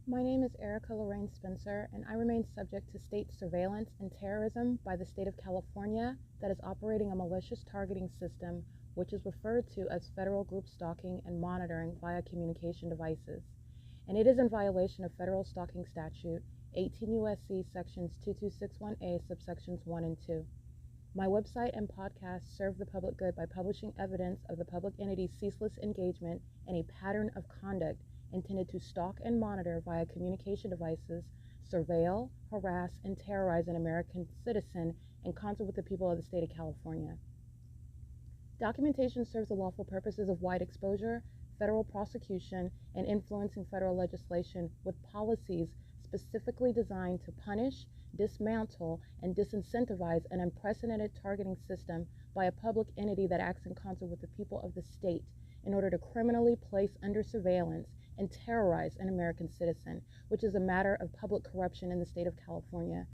My name is Erica Lorraine Spencer, and I remain subject to state surveillance and terrorism by the state of California that is operating a malicious targeting system which is referred to as federal group stalking and monitoring via communication devices. And it is in violation of federal stalking statute 18 U.S.C. sections 2261A subsections 1 and 2. My website and podcast serve the public good by publishing evidence of the public entity's ceaseless engagement in a pattern of conduct intended to stalk and monitor via communication devices, surveil, harass, and terrorize an American citizen in concert with the people of the state of California. Documentation serves the lawful purposes of wide exposure, federal prosecution, and influencing federal legislation with policies specifically designed to punish, dismantle, and disincentivize an unprecedented targeting system by a public entity that acts in concert with the people of the state in order to criminally place under surveillance and terrorize an American citizen, which is a matter of public corruption in the state of California.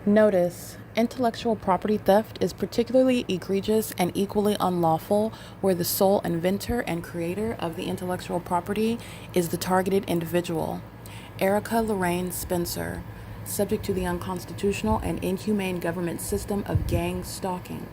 Notice: intellectual property theft is particularly egregious and equally unlawful where the sole inventor and creator of the intellectual property is the targeted individual. Erica Lorraine Spencer, subject to the unconstitutional and inhumane government system of gang stalking,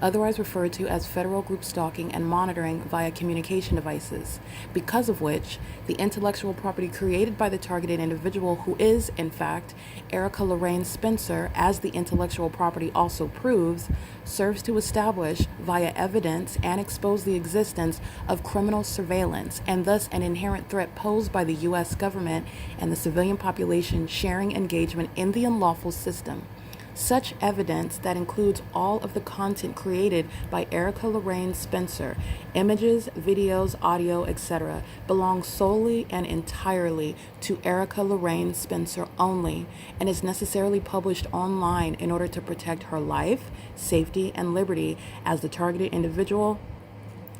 otherwise referred to as federal group stalking and monitoring via communication devices, because of which the intellectual property created by the targeted individual, who is, in fact, Erica Lorraine Spencer, as the intellectual property also proves, serves to establish via evidence and expose the existence of criminal surveillance and thus an inherent threat posed by the U.S. government and the civilian population sharing engagement in the unlawful system. Such evidence, that includes all of the content created by Erica Lorraine Spencer, images, videos, audio, etc., belongs solely and entirely to Erica Lorraine Spencer only and is necessarily published online in order to protect her life, safety, and liberty as the targeted individual,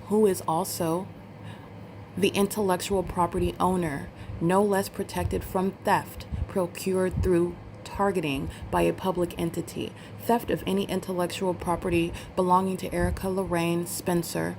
who is also the intellectual property owner, no less protected from theft procured through targeting by a public entity. Theft of any intellectual property belonging to Erica Lorraine Spencer,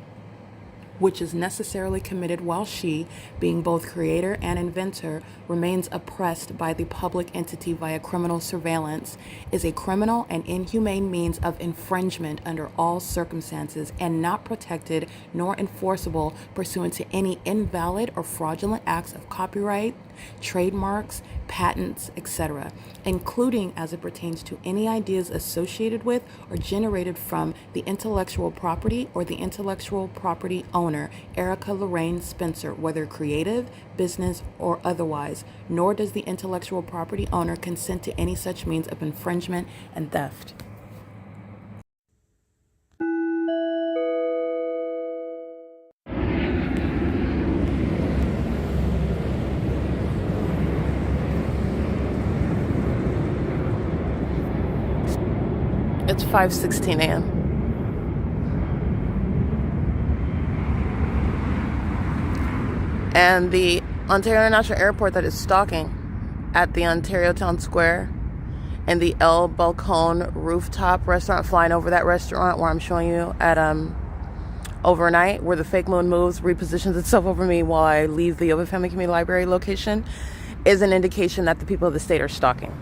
which is necessarily committed while she, being both creator and inventor, remains oppressed by the public entity via criminal surveillance, is a criminal and inhumane means of infringement under all circumstances and not protected nor enforceable pursuant to any invalid or fraudulent acts of copyright, trademarks, patents, etc., including as it pertains to any ideas associated with or generated from the intellectual property or the intellectual property owner, Erica Lorraine Spencer, whether creative, business, or otherwise, nor does the intellectual property owner consent to any such means of infringement and theft. It's 5:16 a.m. And the Ontario International Airport that is stalking at the Ontario Town Square and the El Balcon rooftop restaurant, flying over that restaurant where I'm showing you at overnight, where the fake moon moves, repositions itself over me while I leave the Ovid Family Community Library location, is an indication that the people of the state are stalking.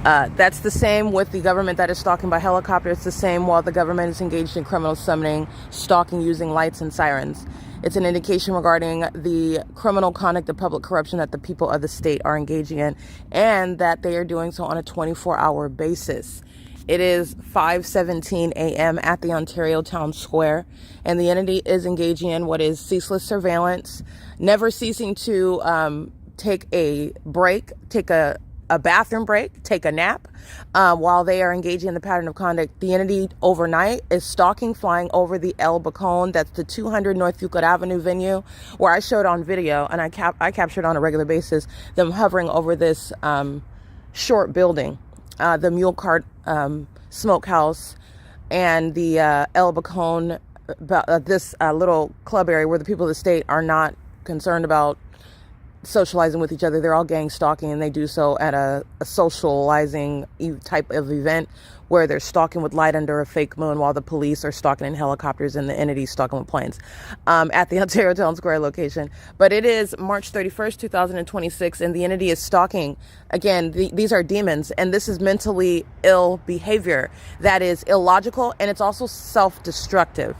That's the same with the government that is stalking by helicopter. It's the same while the government is engaged in criminal summoning, stalking using lights and sirens. It's an indication regarding the criminal conduct of public corruption that the people of the state are engaging in, and that they are doing so on a 24-hour basis. It is 5:17 a.m. at the Ontario Town Square, and the entity is engaging in what is ceaseless surveillance, never ceasing to take a break, take a bathroom break, take a nap, while they are engaging in the pattern of conduct. The entity overnight is stalking, flying over the El Balcon. That's the 200 North Euclid Avenue venue, where I showed on video, and I captured on a regular basis, them hovering over this short building, the Mule Cart Smokehouse, and the El Balcon, this little club area where the people of the state are not concerned about socializing with each other. They're all gang stalking, and they do so at a socializing type of event where they're stalking with light under a fake moon while the police are stalking in helicopters and the entities stalking with planes at the Ontario Town Square location. But it is March 31st, 2026, and the entity is stalking. Again, these are demons, and this is mentally ill behavior that is illogical, and it's also self-destructive.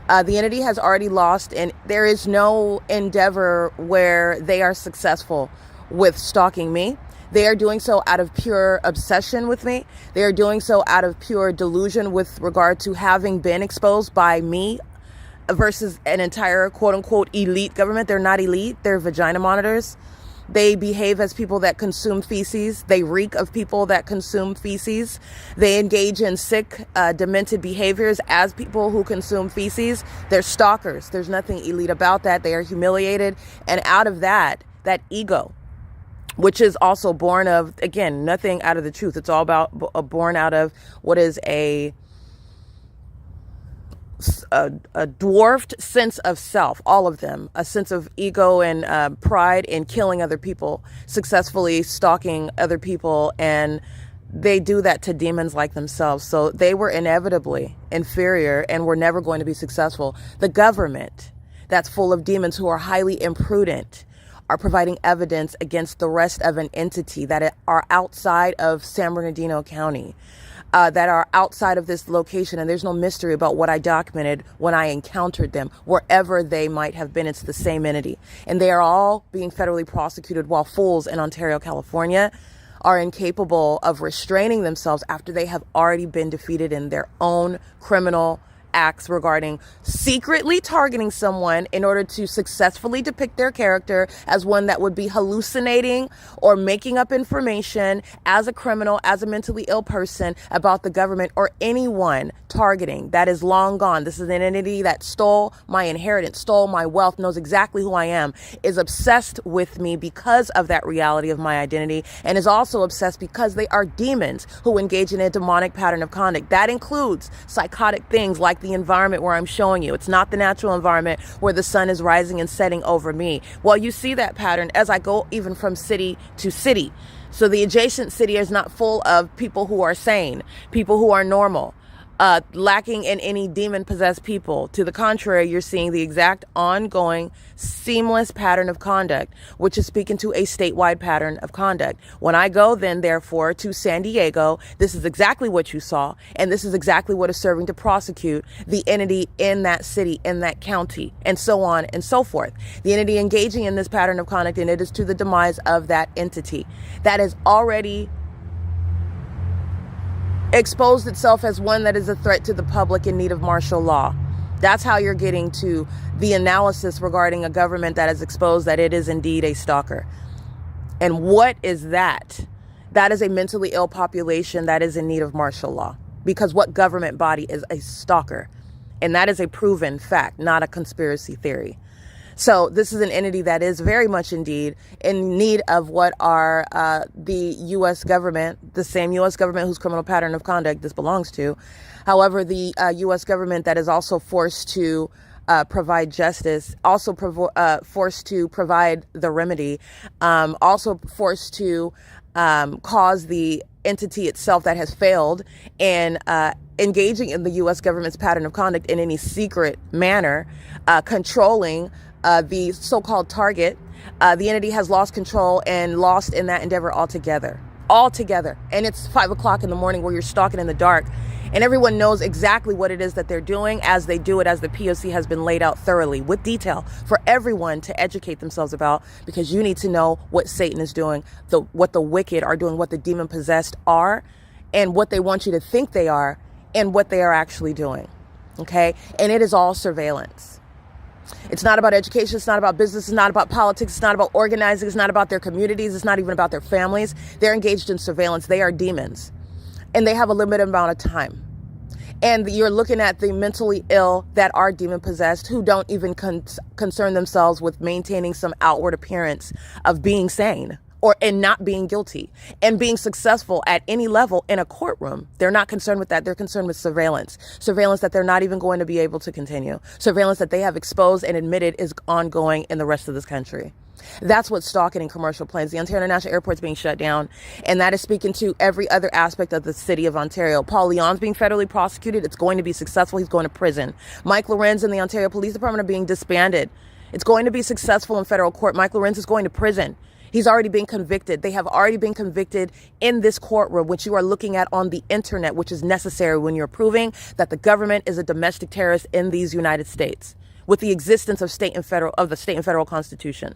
The entity has already lost, and there is no endeavor where they are successful with stalking me. They are doing so out of pure obsession with me. They are doing so out of pure delusion with regard to having been exposed by me versus an entire quote unquote elite government. They're not elite. They're vagina monitors. They behave as people that consume feces. They reek of people that consume feces. They engage in sick, demented behaviors as people who consume feces. They're stalkers. There's nothing elite about that. They are humiliated. And out of that ego, which is also born of, again, nothing out of the truth. It's all about born out of what is a dwarfed sense of self, all of them, a sense of ego and pride in killing other people, successfully stalking other people, and they do that to demons like themselves. So they were inevitably inferior and were never going to be successful. The government that's full of demons who are highly imprudent are providing evidence against the rest of an entity that are outside of San Bernardino County, that are outside of this location. And there's no mystery about what I documented when I encountered them, wherever they might have been. It's the same entity. And they are all being federally prosecuted, while fools in Ontario, California are incapable of restraining themselves after they have already been defeated in their own criminal acts regarding secretly targeting someone in order to successfully depict their character as one that would be hallucinating or making up information as a criminal, as a mentally ill person about the government or anyone targeting. That is long gone. This is an entity that stole my inheritance, stole my wealth, knows exactly who I am, is obsessed with me because of that reality of my identity, and is also obsessed because they are demons who engage in a demonic pattern of conduct. That includes psychotic things like the environment where I'm showing you. It's not the natural environment where the sun is rising and setting over me. Well, you see that pattern as I go even from city to city. So the adjacent city is not full of people who are sane, people who are normal, lacking in any demon-possessed people. To the contrary, you're seeing the exact ongoing, seamless pattern of conduct, which is speaking to a statewide pattern of conduct. When I go then, therefore, to San Diego, this is exactly what you saw, and this is exactly what is serving to prosecute the entity in that city, in that county, and so on and so forth. The entity engaging in this pattern of conduct, and it is to the demise of that entity that is already exposed itself as one that is a threat to the public in need of martial law. That's how you're getting to the analysis regarding a government that has exposed that it is indeed a stalker. And what is that? That is a mentally ill population that is in need of martial law. Because what government body is a stalker? And that is a proven fact, not a conspiracy theory. So this is an entity that is very much indeed in need of what are the U.S. government, the same U.S. government whose criminal pattern of conduct this belongs to. However, the U.S. government that is also forced to provide justice, also forced to provide the remedy, also forced to cause the entity itself that has failed and engaging in the U.S. government's pattern of conduct in any secret manner, controlling the so-called target. The entity has lost control and lost in that endeavor altogether. And it's 5 o'clock in the morning where you're stalking in the dark, and everyone knows exactly what it is that they're doing as they do it, as the P.O.C. has been laid out thoroughly with detail for everyone to educate themselves about, because you need to know what Satan is doing, what the wicked are doing, what the demon possessed are, and what they want you to think they are, and what they are actually doing. Okay? And it is all surveillance. It's not about education. It's not about business. It's not about politics. It's not about organizing. It's not about their communities. It's not even about their families. They're engaged in surveillance. They are demons. And they have a limited amount of time. And you're looking at the mentally ill that are demon possessed, who don't even concern themselves with maintaining some outward appearance of being sane or and not being guilty and being successful at any level in a courtroom. They're not concerned with that. They're concerned with surveillance that they're not even going to be able to continue, surveillance that they have exposed and admitted is ongoing in the rest of this country. That's what's stalking in commercial planes. The Ontario International Airport's being shut down, and that is speaking to every other aspect of the city of Ontario. Paul Leon's being federally prosecuted. It's going to be successful. He's going to prison. Mike Lorenz and the Ontario Police Department are being disbanded. It's going to be successful in federal court. Mike Lorenz is going to prison. He's already been convicted. They have already been convicted in this courtroom, which you are looking at on the internet, which is necessary when you're proving that the government is a domestic terrorist in these United States with the existence of the state and federal constitution.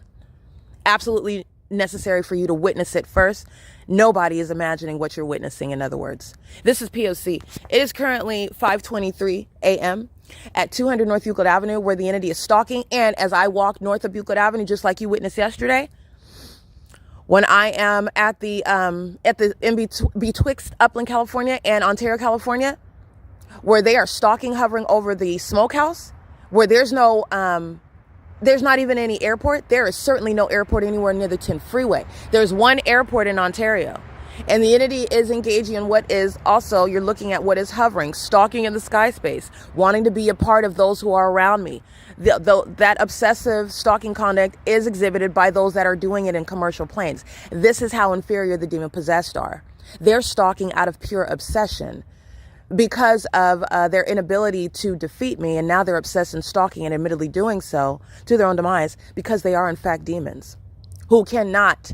Absolutely necessary for you to witness it first. Nobody is imagining what you're witnessing, in other words. This is P.O.C. It is currently 5:23 a.m. at 200 North Euclid Avenue, where the entity is stalking. And as I walk north of Euclid Avenue, just like you witnessed yesterday, when I am at the betwixt Upland, California and Ontario, California, where they are stalking, hovering over the smokehouse, where there's not even any airport. There is certainly no airport anywhere near the 10 freeway. There's one airport in Ontario. And the entity is engaging in what is also, you're looking at what is hovering, stalking in the sky space, wanting to be a part of those who are around me. That obsessive stalking conduct is exhibited by those that are doing it in commercial planes. This is how inferior the demon possessed are. They're stalking out of pure obsession because of their inability to defeat me. And now they're obsessed and stalking and admittedly doing so to their own demise because they are in fact demons who cannot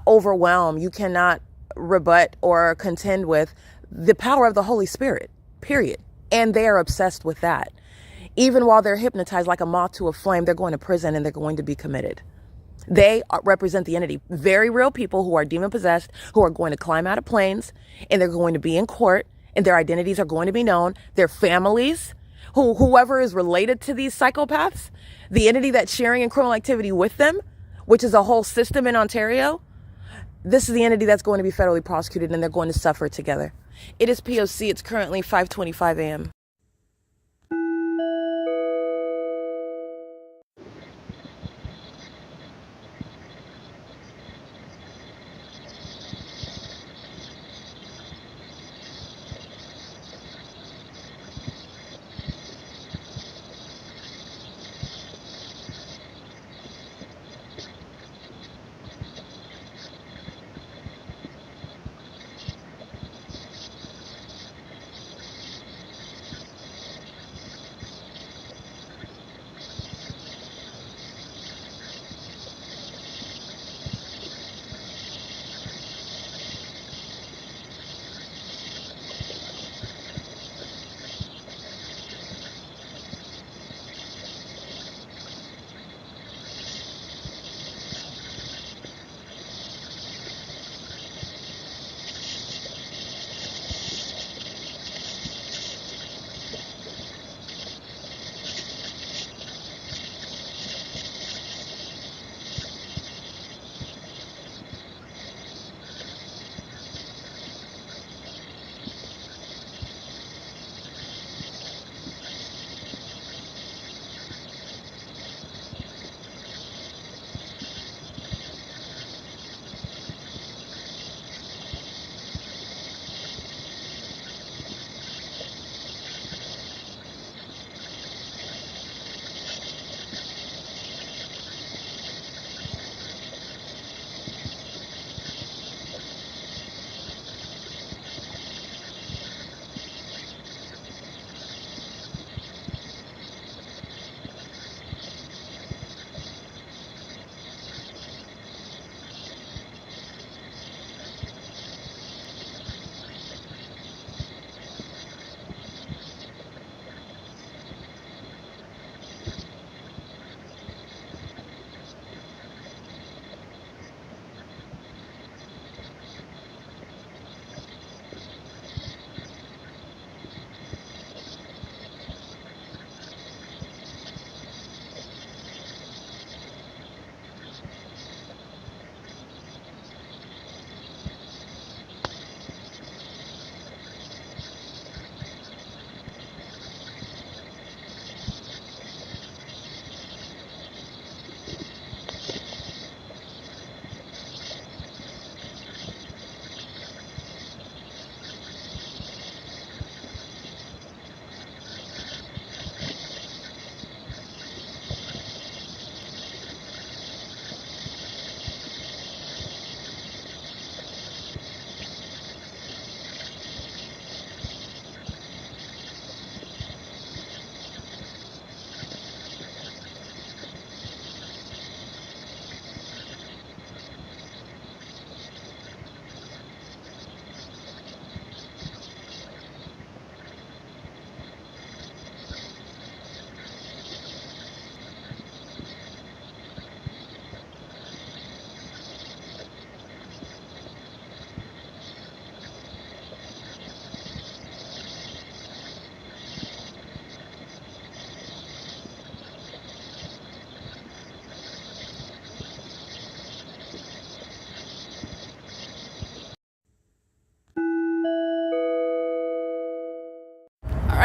overwhelm. You cannot rebut or contend with the power of the Holy Spirit, period. And they are obsessed with that. Even while they're hypnotized like a moth to a flame, they're going to prison and they're going to be committed. They represent the entity. Very real people who are demon possessed, who are going to climb out of planes and they're going to be in court and their identities are going to be known. Their families, whoever is related to these psychopaths, the entity that's sharing in criminal activity with them, which is a whole system in Ontario, this is the entity that's going to be federally prosecuted and they're going to suffer together. It is P.O.C. It's currently 5:25 a.m.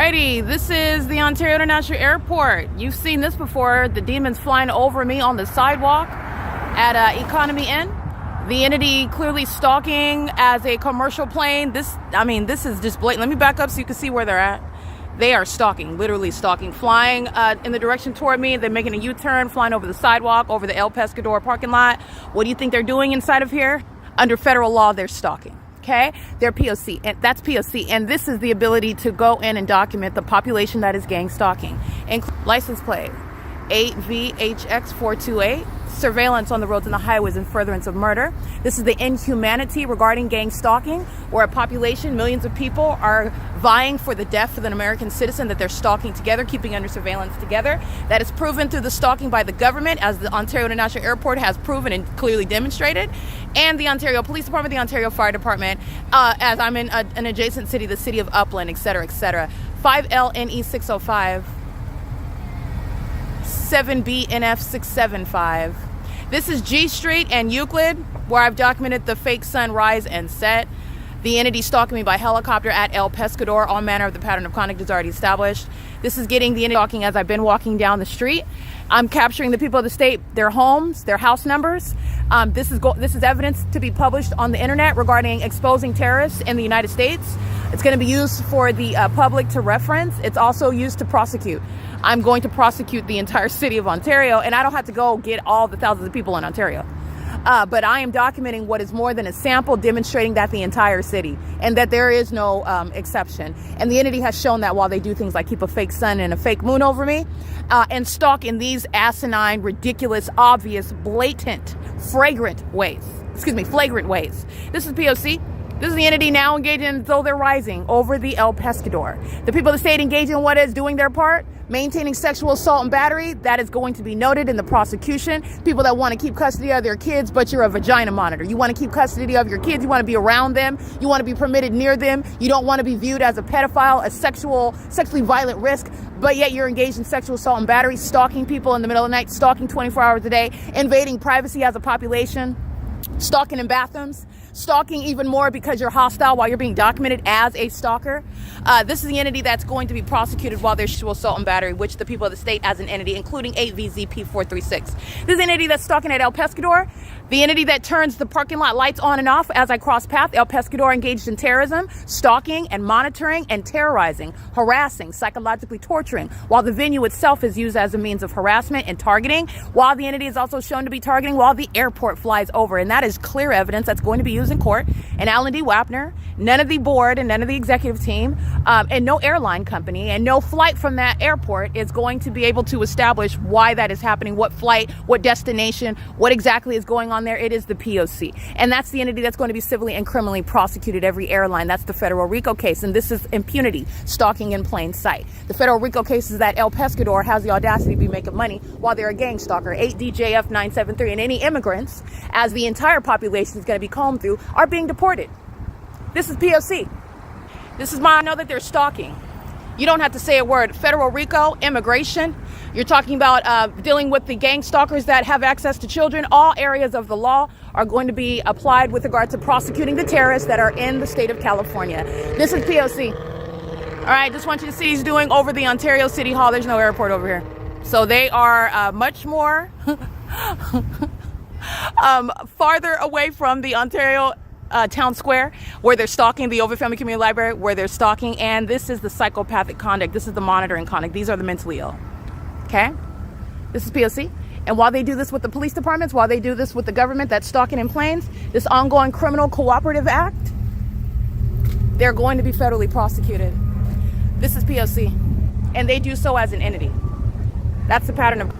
Alrighty, this is the Ontario International Airport. You've seen this before. The demons flying over me on the sidewalk at Economy Inn. The entity clearly stalking as a commercial plane. This is just blatant. Let me back up so you can see where they're at. They are stalking, literally stalking, flying in the direction toward me. They're making a U-turn, flying over the sidewalk, over the El Pescador parking lot. What do you think they're doing inside of here? Under federal law, they're stalking. Okay, they're P.O.C. and that's P.O.C. and this is the ability to go in and document the population that is gang stalking. License plate 8VHX428. Surveillance on the roads and the highways in furtherance of murder. This is the inhumanity regarding gang stalking, where a population, millions of people, are vying for the death of an American citizen that they're stalking together, keeping under surveillance together. That is proven through the stalking by the government, as the Ontario International Airport has proven and clearly demonstrated, and the Ontario Police Department, the Ontario Fire Department, as I'm in an adjacent city, the city of Upland, etc., etc. 5LNE605. 7BNF675. This is G Street and Euclid, where I've documented the fake sun rise and set. The entity stalking me by helicopter at El Pescador. All manner of the pattern of conduct is already established. This is getting the entity stalking as I've been walking down the street. I'm capturing the people of the state, their homes, their house numbers. This is evidence to be published on the internet regarding exposing terrorists in the United States. It's going to be used for the public to reference. It's also used to prosecute. I'm going to prosecute the entire city of Ontario, and I don't have to go get all the thousands of people in Ontario. But I am documenting what is more than a sample, demonstrating that the entire city, and that there is no exception. And the entity has shown that while they do things like keep a fake sun and a fake moon over me, and stalk in these asinine, ridiculous, obvious, blatant, flagrant ways. This is P.O.C. This is the entity now engaging as though they're rising over the El Pescador. The people of the state engaging in what is doing their part, maintaining sexual assault and battery. That is going to be noted in the prosecution. People that want to keep custody of their kids, but you're a vagina monitor. You want to keep custody of your kids. You want to be around them. You want to be permitted near them. You don't want to be viewed as a pedophile, a sexually violent risk, but yet you're engaged in sexual assault and battery, stalking people in the middle of the night, stalking 24 hours a day, invading privacy as a population, stalking in bathrooms, stalking even more because you're hostile while you're being documented as a stalker. This is the entity that's going to be prosecuted while there's sexual assault and battery, which the people of the state as an entity, including 8VZP436. This is the entity that's stalking at El Pescador, the entity that turns the parking lot lights on and off as I cross path. El Pescador engaged in terrorism, stalking and monitoring and terrorizing, harassing, psychologically torturing, while the venue itself is used as a means of harassment and targeting, while the entity is also shown to be targeting while the airport flies over. And that is clear evidence that's going to be used in court. And Alan D. WAPNER, none of the board and none of the executive team, and no airline company and no flight from that airport is going to be able to establish why that is happening, what flight, what destination, what exactly is going on there. It is the P.O.C. And that's the entity that's going to be civilly and criminally prosecuted, every airline. That's the federal RICO case. And this is impunity, stalking in plain sight. The federal RICO case is that El Pescador has the audacity to be making money while they're a gang stalker. 8DJF973. And any immigrants, as the entire population is going to be combed through, are being deported. This is P.O.C. This is why I know that they're stalking. You don't have to say a word. Federal RICO, immigration. You're talking about dealing with the gang stalkers that have access to children. All areas of the law are going to be applied with regard to prosecuting the terrorists that are in the state of California. This is P.O.C. All right, just want you to see he's doing over the Ontario City Hall. There's no airport over here. So they are much more farther away from the Ontario town square, where they're stalking, the Ovid Family Community Library, where they're stalking. And this is the psychopathic conduct. This is the monitoring conduct. These are the mentally ill. Okay? This is P.O.C. And while they do this with the police departments, while they do this with the government that's stalking in planes, this ongoing criminal cooperative act, they're going to be federally prosecuted. This is P.O.C. And they do so as an entity. That's the pattern of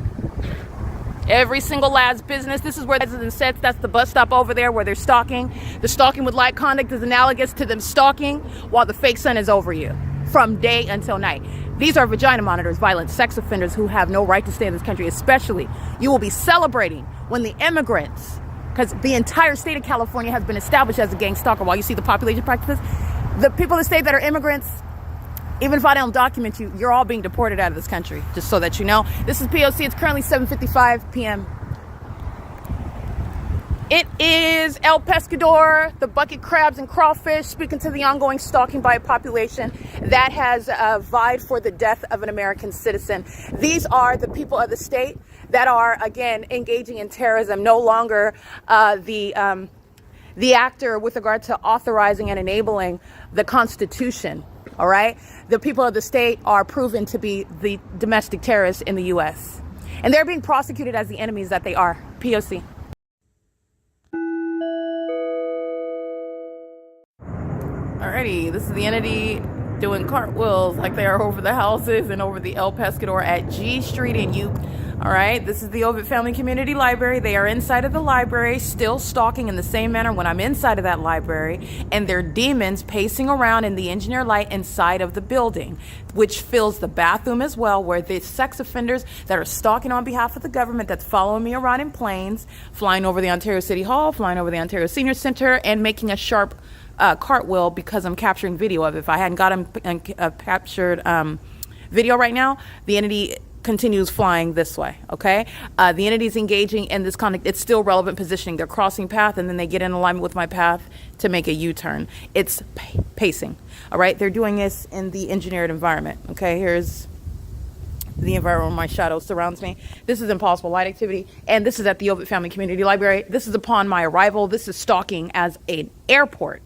every single lad's business. This is where the resident sits. That's the bus stop over there where they're stalking. The stalking with light conduct is analogous to them stalking while the fake sun is over you from day until night. These are vagina monitors, violent sex offenders who have no right to stay in this country. Especially, you will be celebrating when the immigrants, because the entire state of California has been established as a gang stalker. While you see the population practices, the people of the state that are immigrants, even if I don't document you, you're all being deported out of this country, just so that you know. This is P.O.C. It's currently 7:55 p.m. It is El Pescador, the bucket crabs and crawfish, speaking to the ongoing stalking by a population that has vied for the death of an American citizen. These are the people of the state that are, again, engaging in terrorism, no longer the actor with regard to authorizing and enabling the Constitution. All right? The people of the state are proven to be the domestic terrorists in the U.S. And they're being prosecuted as the enemies that they are. P.O.C. Alrighty, this is the entity doing cartwheels like they are over the houses and over the El Pescador at G Street in Alright, this is the Ovid Family Community Library. They are inside of the library, still stalking in the same manner when I'm inside of that library, and they're demons pacing around in the engineer light inside of the building, which fills the bathroom as well, where the sex offenders that are stalking on behalf of the government, that's following me around in planes, flying over the Ontario City Hall, flying over the Ontario Senior Center, and making a sharp cartwheel because I'm capturing video of it. If I hadn't got him captured video right now, the entity continues flying this way, okay? The entity is engaging in this conduct. It's still relevant positioning. They're crossing path, and then they get in alignment with my path to make a U-turn. It's pacing, all right? They're doing this in the engineered environment, okay? Here's the environment where my shadow surrounds me. This is impossible light activity, and this is at the Ovid Family Community Library. This is upon my arrival. This is stalking as an airport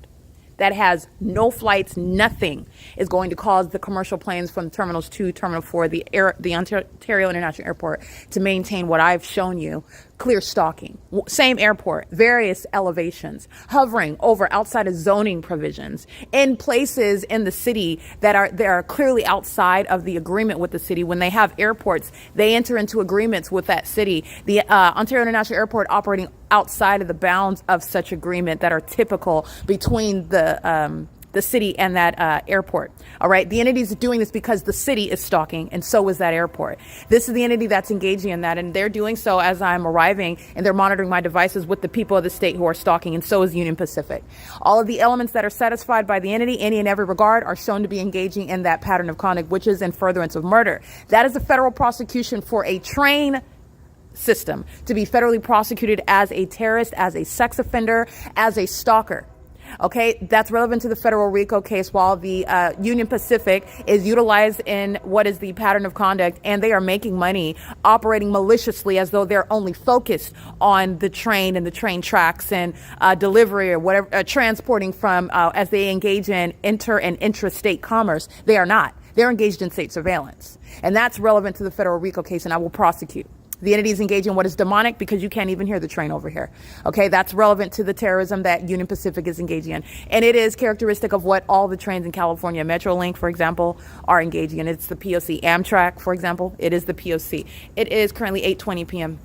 that has no flights, nothing is going to cause the commercial planes from Terminals 2, Terminal 4, the Ontario International Airport, to maintain what I've shown you, clear stalking. Same airport, various elevations, hovering over outside of zoning provisions, in places in the city that are clearly outside of the agreement with the city. When they have airports, they enter into agreements with that city. The Ontario International Airport operating outside of the bounds of such agreement that are typical between the city and that airport. All right. The entity is doing this because the city is stalking, and so is that airport. This is the entity that's engaging in that, and they're doing so as I'm arriving, and they're monitoring my devices with the people of the state who are stalking, and so is Union Pacific. All of the elements that are satisfied by the entity, any and every regard, are shown to be engaging in that pattern of conduct, which is in furtherance of murder. That is a federal prosecution for a train system to be federally prosecuted as a terrorist, as a sex offender, as a stalker. Okay, that's relevant to the federal RICO case, while the Union Pacific is utilized in what is the pattern of conduct, and they are making money operating maliciously as though they're only focused on the train and the train tracks and delivery or whatever, transporting from as they engage in inter and intrastate commerce. They are not. They're engaged in state surveillance, and that's relevant to the federal RICO case, and I will prosecute. The entity is engaging in what is demonic because you can't even hear the train over here. Okay, that's relevant to the terrorism that Union Pacific is engaging in. And it is characteristic of what all the trains in California, Metrolink, for example, are engaging in. It's the P.O.C. Amtrak, for example, it is the P.O.C. It is currently 8:20 p.m.